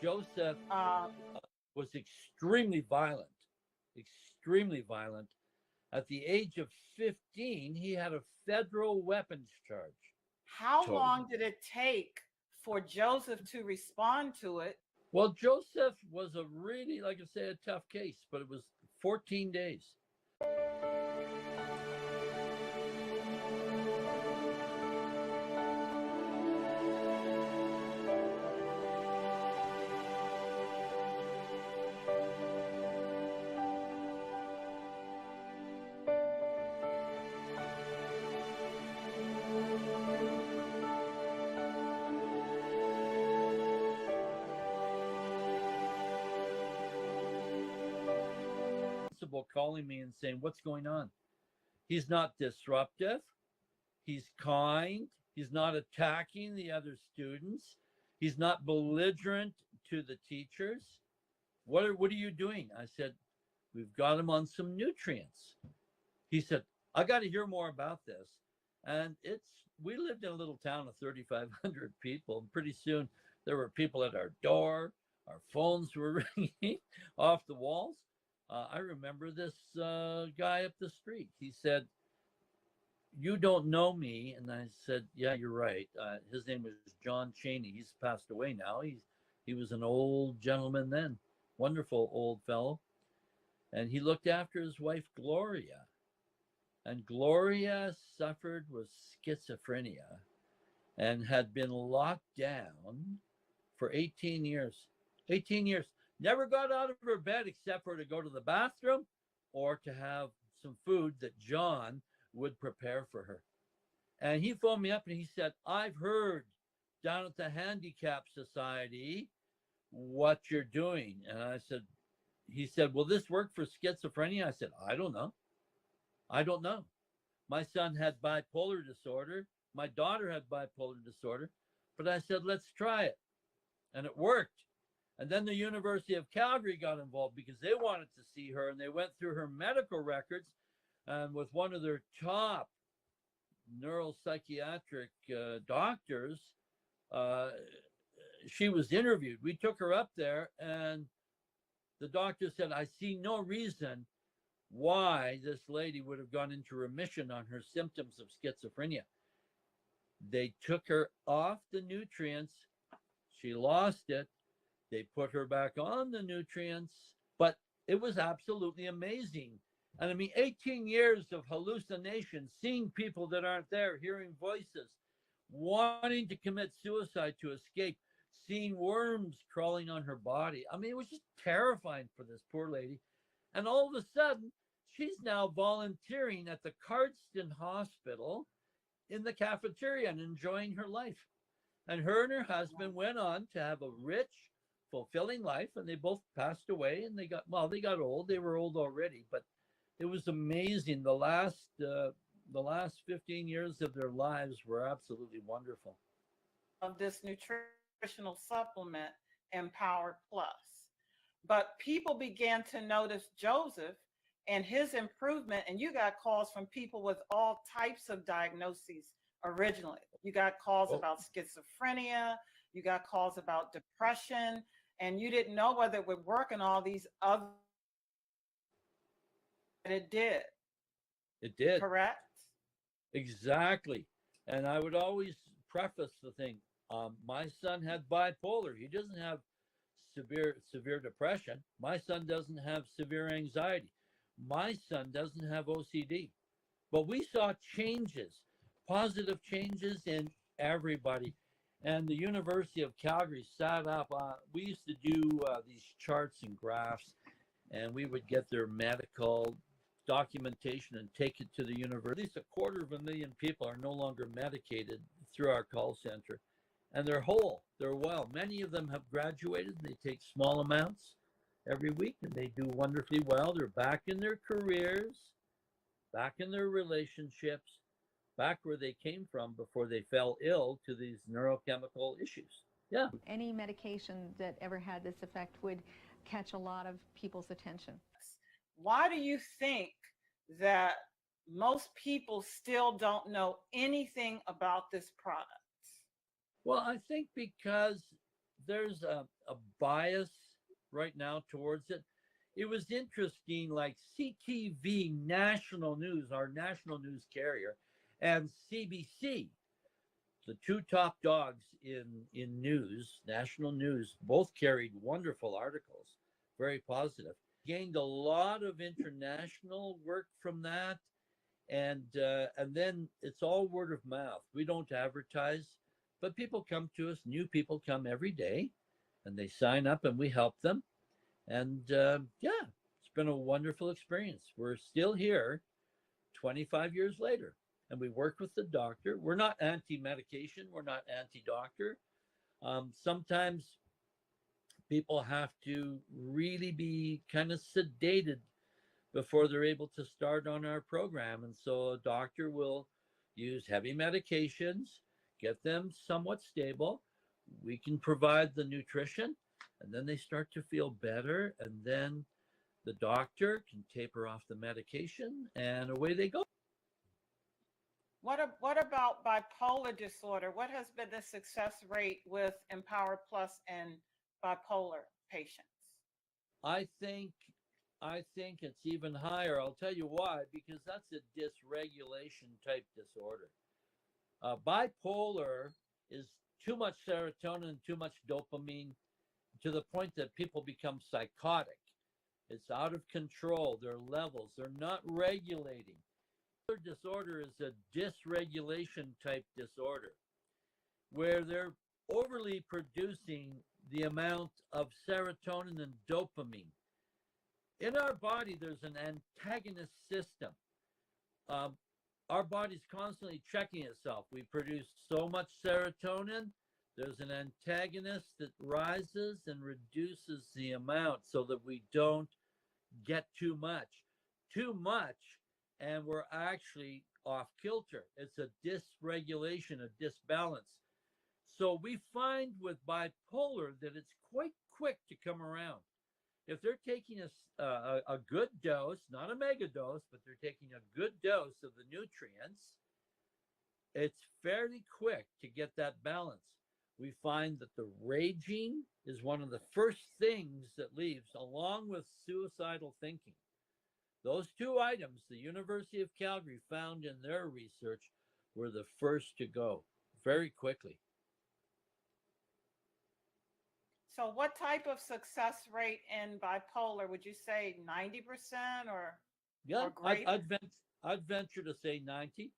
Joseph Uh, was extremely violent, extremely violent. At the age of 15, he had a federal weapons charge. how Totally. long did it take for Joseph to respond to it? Well, Joseph was a really, like I say, a tough case, but it was 14 days. Principal calling me and saying, "What's going on?" He's not disruptive. He's kind. He's not attacking the other students. He's not belligerent to the teachers. What are you doing? I said, "We've got him on some nutrients." He said, "I got to hear more about this." And we lived in a little town of 3,500 people. And pretty soon there were people at our door. Our phones were ringing off the walls. I remember this guy up the street. He said, "You don't know me." And I said, "Yeah, you're right." His name was John Cheney. He's passed away now. He was an old gentleman then, wonderful old fellow. And he looked after his wife, Gloria. And Gloria suffered with schizophrenia and had been locked down for 18 years. 18 years. Never got out of her bed except for to go to the bathroom or to have some food that John would prepare for her. And he phoned me up and he said, "I've heard down at the Handicap Society what you're doing." And he said, "Will this work for schizophrenia?" I said, "I don't know. I don't know. My son had bipolar disorder. My daughter had bipolar disorder. But I said, let's try it." And it worked. And then the University of Calgary got involved because they wanted to see her, and they went through her medical records. And with one of their top neuropsychiatric doctors, she was interviewed. We took her up there, and the doctor said, "I see no reason why this lady would have gone into remission on her symptoms of schizophrenia." They took her off the nutrients. She lost it. They put her back on the nutrients, but it was absolutely amazing. And I mean, 18 years of hallucinations, seeing people that aren't there, hearing voices, wanting to commit suicide to escape, seeing worms crawling on her body. I mean, it was just terrifying for this poor lady. And all of a sudden, she's now volunteering at the Cardston Hospital in the cafeteria and enjoying her life. And her husband went on to have a rich, fulfilling life, and they both passed away. And they got old. They were old already, but it was amazing. The last 15 years of their lives were absolutely wonderful. Of this nutritional supplement, Empower Plus. But people began to notice Joseph and his improvement, and you got calls from people with all types of diagnoses originally. You got calls about schizophrenia, you got calls about depression, and you didn't know whether it would work in all these other. It did. It did. Correct? Exactly. And I would always preface the thing. My son had bipolar. He doesn't have severe depression. My son doesn't have severe anxiety. My son doesn't have OCD. But we saw changes, positive changes in everybody. And the University of Calgary sat up. We used to do these charts and graphs, and we would get their medical documentation and take it to the university. At least 250,000 people are no longer medicated through our call center. And they're whole, they're well. Many of them have graduated. They take small amounts every week, and they do wonderfully well. They're back in their careers, back in their relationships, back where they came from before they fell ill to these neurochemical issues. Yeah. Any medication that ever had this effect would catch a lot of people's attention. Why do you think that most people still don't know anything about this product? Well, I think because there's a bias right now towards it. It was interesting, like CTV National News, our national news carrier, and CBC, the two top dogs in news, national news, both carried wonderful articles, very positive. Gained a lot of international work from that, and then it's all word of mouth. We don't advertise, but people come to us. New people come every day, and they sign up, and we help them. And yeah, it's been a wonderful experience. We're still here 25 years later, and we work with the doctor. We're not anti-medication. We're not anti-doctor. Sometimes people have to really be kind of sedated before they're able to start on our program. And so a doctor will use heavy medications, get them somewhat stable. We can provide the nutrition, and then they start to feel better. And then the doctor can taper off the medication, and away they go. What about bipolar disorder? What has been the success rate with Empower Plus and bipolar patients? I think I think it's even higher. I'll tell you why, because that's a dysregulation type disorder. Bipolar is too much serotonin, too much dopamine, to the point that people become psychotic. It's out of control. Their levels, they're not regulating. Disorder is a dysregulation type disorder where they're overly producing the amount of serotonin and dopamine. In our body, there's an antagonist system. Um, our body's constantly checking itself. We produce so much serotonin, there's an antagonist that rises and reduces the amount so that we don't get too much. Too much, and we're actually off kilter. It's a dysregulation, a disbalance. So we find with bipolar that it's quite quick to come around. If they're taking a good dose, not a mega dose, but they're taking a good dose of the nutrients, it's fairly quick to get that balance. We find that the raging is one of the first things that leaves, along with suicidal thinking. Those two items, the University of Calgary found in their research, were the first to go very quickly. So what type of success rate in bipolar would you say 90% Yeah, or greater? I'd venture to say 90.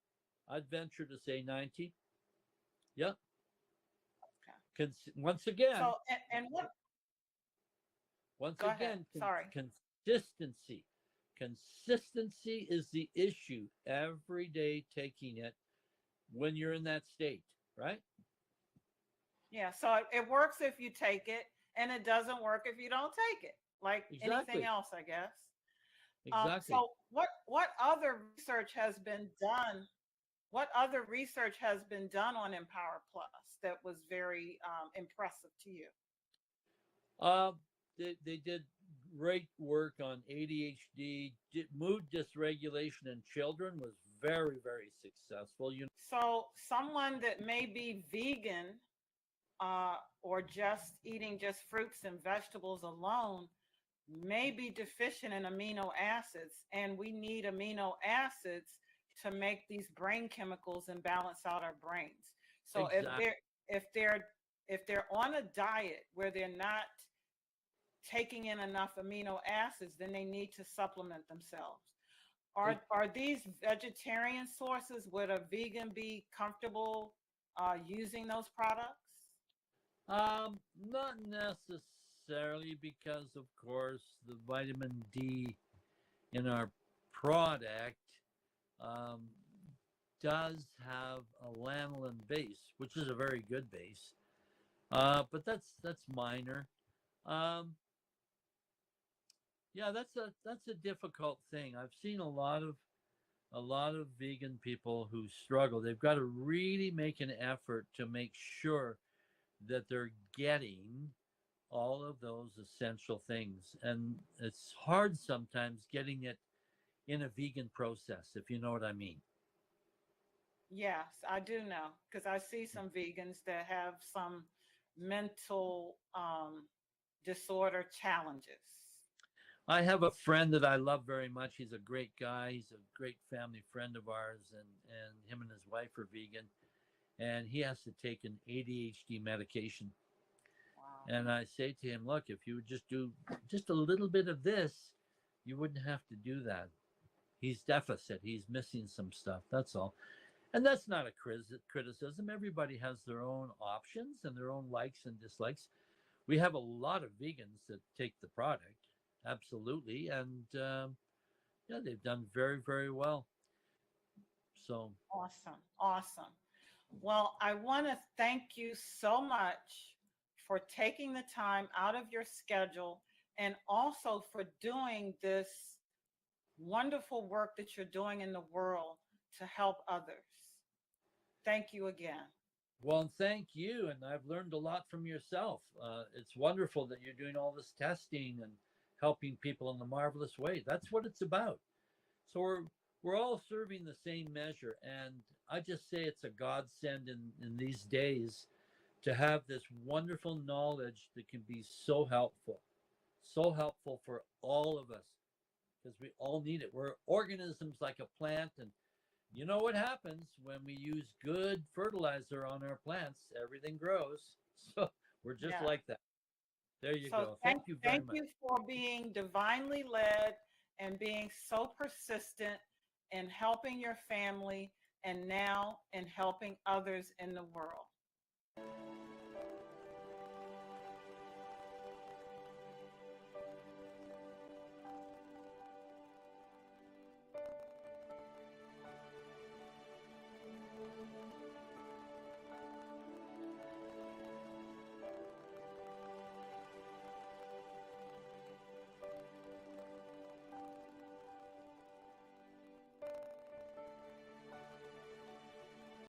I'd venture to say 90. Yeah. Once again, So and what once go ahead. again, Sorry. consistency. Consistency is the issue. Every day taking it when you're in that state, right? Yeah, so it works if you take it and it doesn't work if you don't take it. Like anything Exactly. else, I guess. Exactly. So what other research has been done? What other research has been done on Empower Plus that was very impressive to you? Uh, they did great work on ADHD. Mood dysregulation in children was very, very successful. So someone that may be vegan or just eating just fruits and vegetables alone may be deficient in amino acids, and we need amino acids to make these brain chemicals and balance out our brains. So Exactly. if they're on a diet where they're not taking in enough amino acids, then they need to supplement themselves. Are these vegetarian sources? Would a vegan be comfortable using those products? Not necessarily, because of course the vitamin D in our product um, does have a lanolin base, which is a very good base. But that's minor. Um, yeah, that's a difficult thing. I've seen a lot of vegan people who struggle. They've got to really make an effort to make sure that they're getting all of those essential things. And it's hard sometimes getting it in a vegan process, if you know what I mean. Yes, I do know because I see some vegans that have some mental disorder challenges? I have a friend that I love very much. He's a great guy. He's a great family friend of ours, and him and his wife are vegan, and he has to take an ADHD medication. Wow. And I say to him, look, if you would just do just a little bit of this, you wouldn't have to do that. He's deficit. He's missing some stuff. That's all. And that's not a criticism. Everybody has their own options and their own likes and dislikes. We have a lot of vegans that take the product, absolutely, and yeah, they've done very, very well. So Awesome. Awesome. Well, I want to thank you so much for taking the time out of your schedule and also for doing this wonderful work that you're doing in the world to help others. Thank you again. well, thank you, and I've learned a lot from yourself. It's wonderful that you're doing all this testing and helping people in a marvelous way. That's what it's about. So we're all serving the same measure, and I just say it's a godsend in these days to have this wonderful knowledge that can be so helpful for all of us because we all need it. We're organisms like a plant, and you know what happens when we use good fertilizer on our plants? Everything grows. So we're just Yeah. like that. There you So go. Thank you very much. Thank you for being divinely led and being so persistent in helping your family and now in helping others in the world.